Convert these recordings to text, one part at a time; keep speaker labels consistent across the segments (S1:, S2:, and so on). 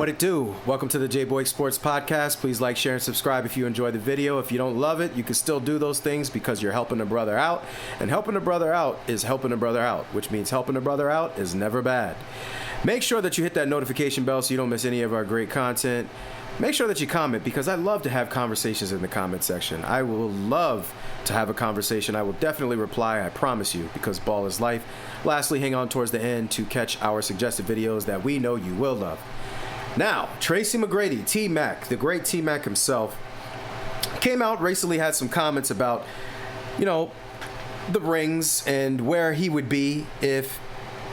S1: What it do? Welcome to the J-Boy Sports Podcast. Please like, share, and subscribe if you enjoy the video. If you don't love it, you can still do those things because you're helping a brother out. And helping a brother out is helping a brother out, which means helping a brother out is never bad. Make sure that you hit that notification bell so you don't miss any of our great content. Make sure that you comment because I love to have conversations in the comment section. I will love to have a conversation. I will definitely reply, I promise you, because ball is life. Lastly, hang on towards the end to catch our suggested videos that we know you will love. Now, Tracy McGrady, T-Mac, the great T-Mac himself, came out recently, had some comments about, the rings and where he would be if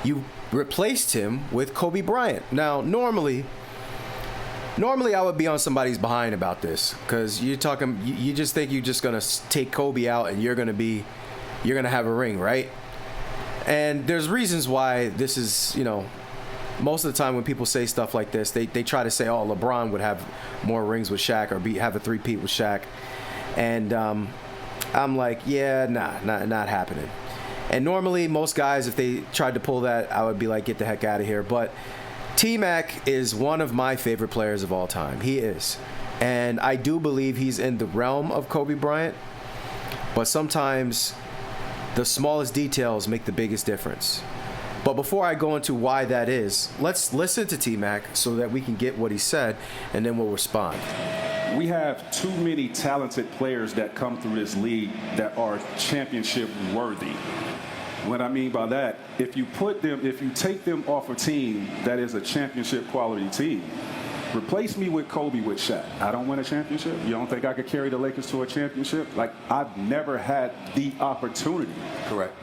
S1: you replaced him with Kobe Bryant. Now, normally I would be on somebody's behind about this because you just think you're just gonna take Kobe out and you're gonna have a ring, right? And there's reasons why this is, most of the time when people say stuff like this, they try to say, oh, LeBron would have more rings with Shaq or have a three-peat with Shaq. And I'm like, yeah, not happening. And normally most guys, if they tried to pull that, I would be like, get the heck out of here. But T-Mac is one of my favorite players of all time. He is. And I do believe he's in the realm of Kobe Bryant. But sometimes the smallest details make the biggest difference. But before I go into why that is, let's listen to T-Mac so that we can get what he said, and then we'll respond.
S2: We have too many talented players that come through this league that are championship worthy. What I mean by that, if you take them off a team that is a championship quality team, replace me with Kobe with Shaq. I don't win a championship. You don't think I could carry the Lakers to a championship? Like, I've never had the opportunity.
S1: Correct.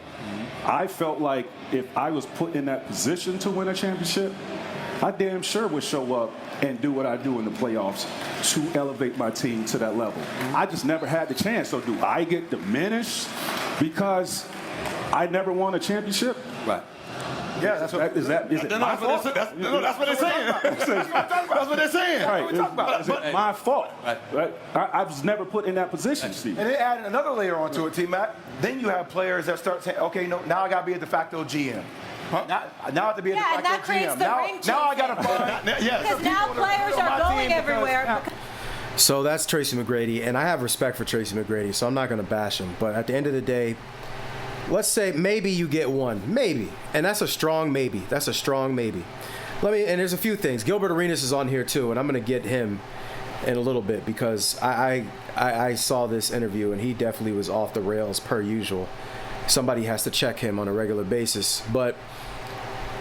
S2: I felt like if I was put in that position to win a championship, I damn sure would show up and do what I do in the playoffs to elevate my team to that level. I just never had the chance. So do I get diminished because I never won a championship?
S1: Right.
S2: Yeah, that's what is it my fault?
S3: That's what they're saying. That's what they're saying.
S2: Right. Is it my fault? Right. I was never put in that position, Steve.
S3: And they added another layer onto it, T-Mac. Then you have players that start saying, okay, no, now I got to be a de facto GM. Now I have to be a de facto
S4: and that creates
S3: GM.
S4: the ring
S3: Now I got to find.
S4: Because now players are going everywhere.
S1: So that's Tracy McGrady, and I have respect for Tracy McGrady, so I'm not going to bash him. But at the end of the day, let's say maybe you get one. Maybe. And that's a strong maybe. And there's a few things. Gilbert Arenas is on here too, and I'm going to get him in a little bit because I saw this interview, and he definitely was off the rails per usual. Somebody has to check him on a regular basis. But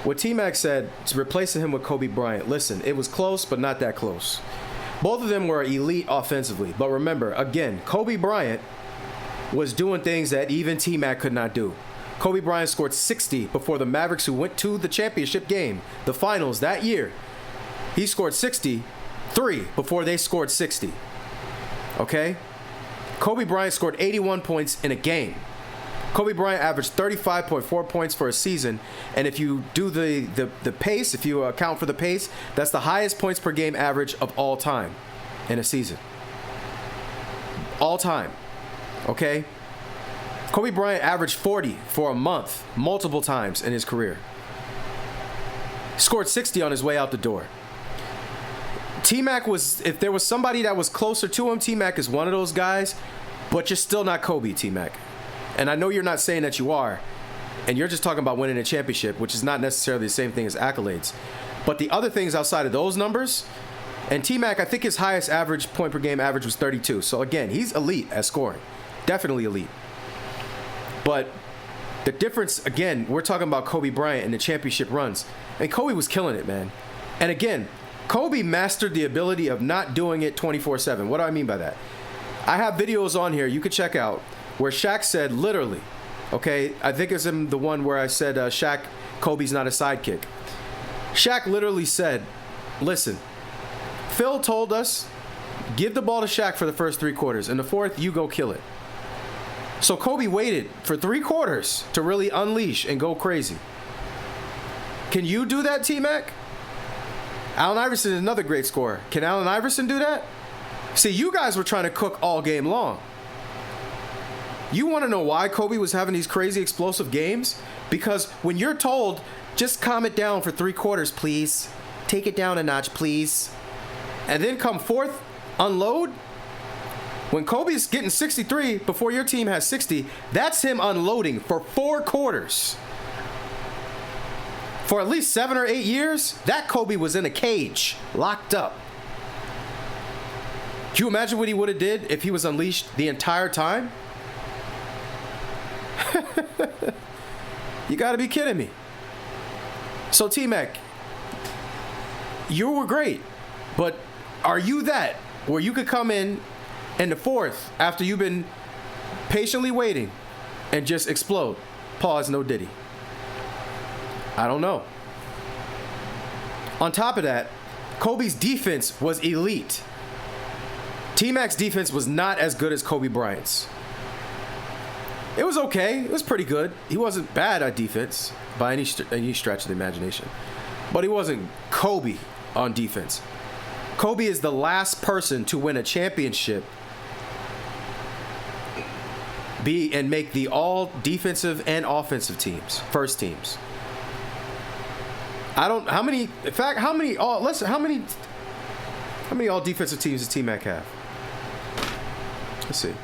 S1: what T-Mac said, replacing him with Kobe Bryant, listen, it was close, but not that close. Both of them were elite offensively. But remember, again, Kobe Bryant was doing things that even T-Mac could not do. Kobe Bryant scored 60 before the Mavericks, who went to the championship game, the finals that year. He scored 63 before they scored 60. Okay? Kobe Bryant scored 81 points in a game. Kobe Bryant averaged 35.4 points for a season, and if you do the pace, if you account for the pace, that's the highest points per game average of all time in a season. All time. Okay? Kobe Bryant averaged 40 for a month, multiple times in his career. Scored 60 on his way out the door. T-Mac was, if there was somebody that was closer to him, T-Mac is one of those guys, but you're still not Kobe, T-Mac. And I know you're not saying that you are, and you're just talking about winning a championship, which is not necessarily the same thing as accolades. But the other things outside of those numbers, and T-Mac, I think his highest average point per game average was 32. So again, he's elite at scoring. Definitely elite. But the difference, again, we're talking about Kobe Bryant and the championship runs. And Kobe was killing it, man. And again, Kobe mastered the ability of not doing it 24/7. What do I mean by that? I have videos on here you could check out where Shaq said literally, okay, I think it's in the one where I said, Shaq, Kobe's not a sidekick. Shaq literally said, listen, Phil told us, give the ball to Shaq for the first 3 quarters. In the fourth, you go kill it. So Kobe waited for 3 quarters to really unleash and go crazy. Can you do that, T-Mac? Allen Iverson is another great scorer. Can Allen Iverson do that? See, you guys were trying to cook all game long. You want to know why Kobe was having these crazy explosive games? Because when you're told, just calm it down for 3 quarters, please. take it down a notch, please. And then come fourth, unload. When Kobe's getting 63 before your team has 60, that's him unloading for 4 quarters. For at least 7 or 8 years, that Kobe was in a cage, locked up. Can you imagine what he would have did if he was unleashed the entire time? You gotta be kidding me. So T-Mac, you were great, but are you that where you could come in the fourth after you've been patiently waiting and just explode? Pause, no Diddy. I don't know. On top of that, Kobe's defense was elite. T-Mac's defense was not as good as Kobe Bryant's. It was okay. It was pretty good. He wasn't bad at defense by any stretch of the imagination. But he wasn't Kobe on defense. Kobe is the last person to win a championship and make the all defensive and offensive teams, first teams. How many all defensive teams does T-Mac have? Let's see.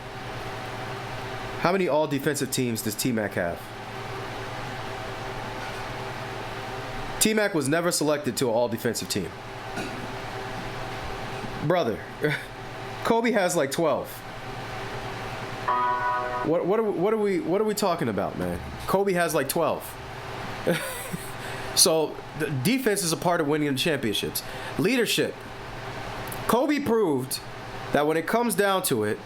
S1: How many all defensive teams does T-Mac have? T-Mac was never selected to an all defensive team. Brother, Kobe has like 12. What are we talking about, man? Kobe has like 12. So the defense is a part of winning the championships. Leadership. Kobe proved that when it comes down to it,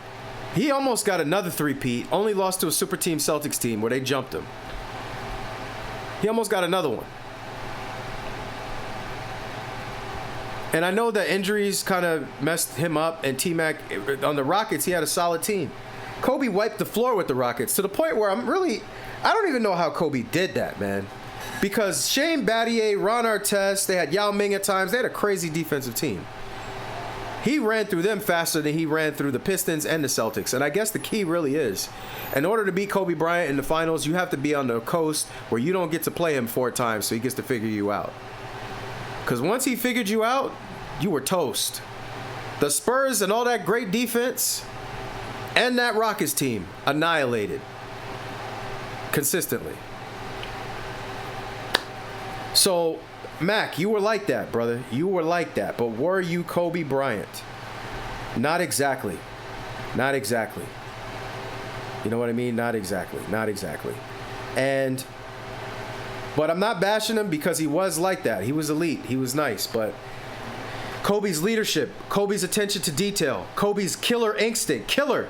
S1: he almost got another three-peat, only lost to a super team Celtics team where they jumped him. He almost got another one. And I know that injuries kind of messed him up, and T-Mac, on the Rockets, he had a solid team. Kobe wiped the floor with the Rockets to the point where I don't even know how Kobe did that, man. Because Shane Battier, Ron Artest, they had Yao Ming at times, they had a crazy defensive team. He ran through them faster than he ran through the Pistons and the Celtics. And I guess the key really is, in order to beat Kobe Bryant in the finals, you have to be on the coast where you don't get to play him 4 times so he gets to figure you out. Because once he figured you out, you were toast. The Spurs and all that great defense and that Rockets team annihilated consistently. So, Mac, you were like that, brother. You were like that. But were you Kobe Bryant? Not exactly. Not exactly. You know what I mean? Not exactly. Not exactly. But I'm not bashing him because he was like that. He was elite. He was nice. But Kobe's leadership, Kobe's attention to detail, Kobe's killer instinct. Killer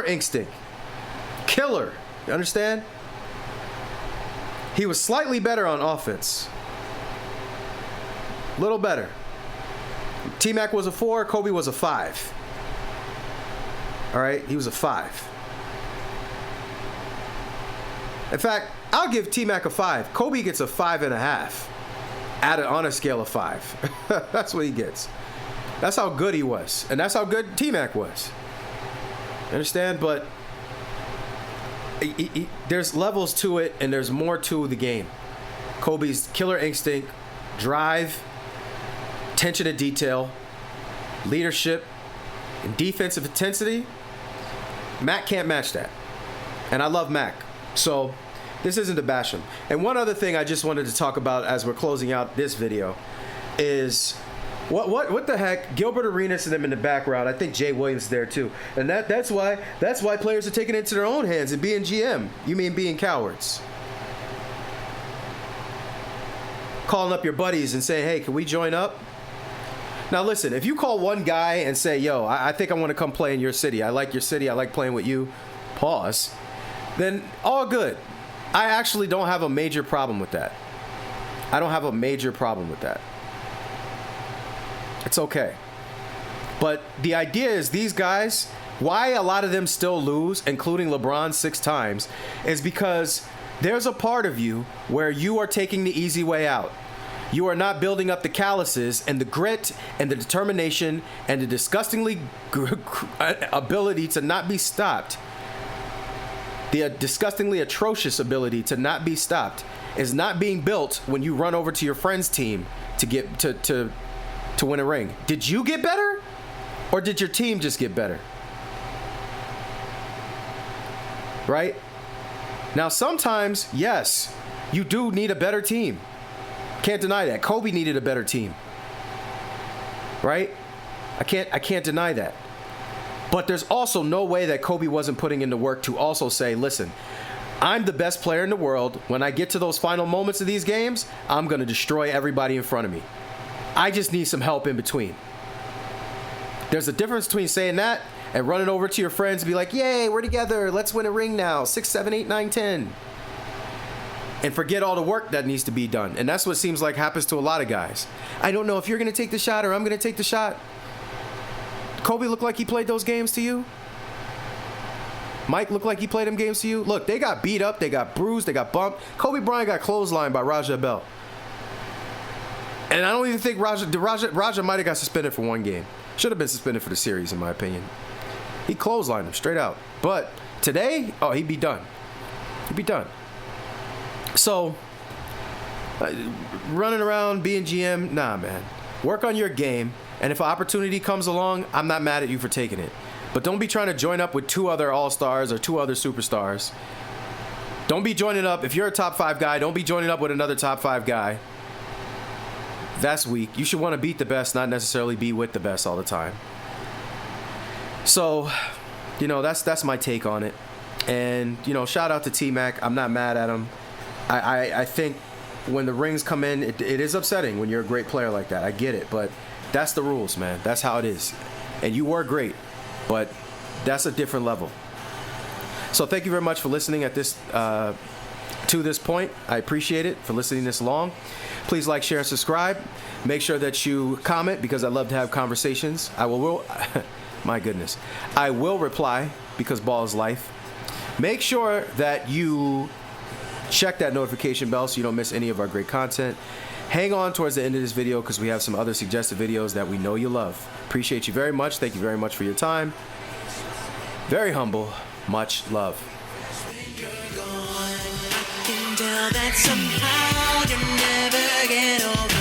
S1: instinct. Killer. You understand? He was slightly better on offense. Little better. T-Mac was a 4, Kobe was a 5. All right, he was a 5. In fact, I'll give T-Mac a 5. Kobe gets a 5.5 on a scale of 5. That's what he gets. That's how good he was, and that's how good T-Mac was. Understand? But there's levels to it, and there's more to the game. Kobe's killer instinct, drive, attention to detail, leadership, and defensive intensity. Mac can't match that. And I love Mac. So this isn't to bash him. And one other thing I just wanted to talk about as we're closing out this video is what the heck? Gilbert Arenas and them in the background. I think Jay Williams is there too. And that's why players are taking it into their own hands and being GM. You mean being cowards? Calling up your buddies and saying, hey, can we join up? Now listen, if you call one guy and say, yo, I think I want to come play in your city. I like your city. I like playing with you. Pause. Then all good. I actually don't have a major problem with that. I don't have a major problem with that. It's okay. But the idea is these guys, why a lot of them still lose, including LeBron 6 times, is because there's a part of you where you are taking the easy way out. You are not building up the calluses and the grit and the determination and the disgustingly ability to not be stopped. The disgustingly atrocious ability to not be stopped is not being built when you run over to your friend's team to get to win a ring. Did you get better, or did your team just get better? Right? Now, sometimes, yes, you do need a better team. Can't deny that. Kobe needed a better team. Right? I can't deny that. But there's also no way that Kobe wasn't putting in the work to also say, listen, I'm the best player in the world. When I get to those final moments of these games, I'm going to destroy everybody in front of me. I just need some help in between. There's a difference between saying that and running over to your friends and be like, yay, we're together. Let's win a ring now. 6, 7, 8, 9, 10. And forget all the work that needs to be done. And that's what seems like happens to a lot of guys. I don't know if you're going to take the shot or I'm going to take the shot. Kobe looked like he played those games to you. Mike looked like he played them games to you. Look, they got beat up. They got bruised. They got bumped. Kobe Bryant got clotheslined by Raja Bell. And I don't even think Raja might have got suspended for one game. Should have been suspended for the series, in my opinion. He clotheslined him straight out. But today, oh, he'd be done. He'd be done. So, running around being GM, nah, man. Work on your game. And if an opportunity comes along, I'm not mad at you for taking it. But don't be trying to join up with 2 other all-stars or 2 other superstars. Don't be joining up. If you're a top 5 guy, don't be joining up with another top 5 guy. That's weak. You should want to beat the best, not necessarily be with the best all the time. So, you know, that's my take on it. And, you know, shout out to T-Mac. I'm not mad at him. I think when the rings come in, it is upsetting when you're a great player like that. I get it. But that's the rules, man. That's how it is. And you were great. But that's a different level. So thank you very much for listening at this to this point. I appreciate it for listening this long. Please like, share, and subscribe. Make sure that you comment because I love to have conversations. I will my goodness. I will reply because ball is life. Make sure that you check that notification bell so you don't miss any of our great content. Hang on towards the end of this video because we have some other suggested videos that we know you love. Appreciate you very much. Thank you very much for your time. Very humble. Much love. That somehow you never get over.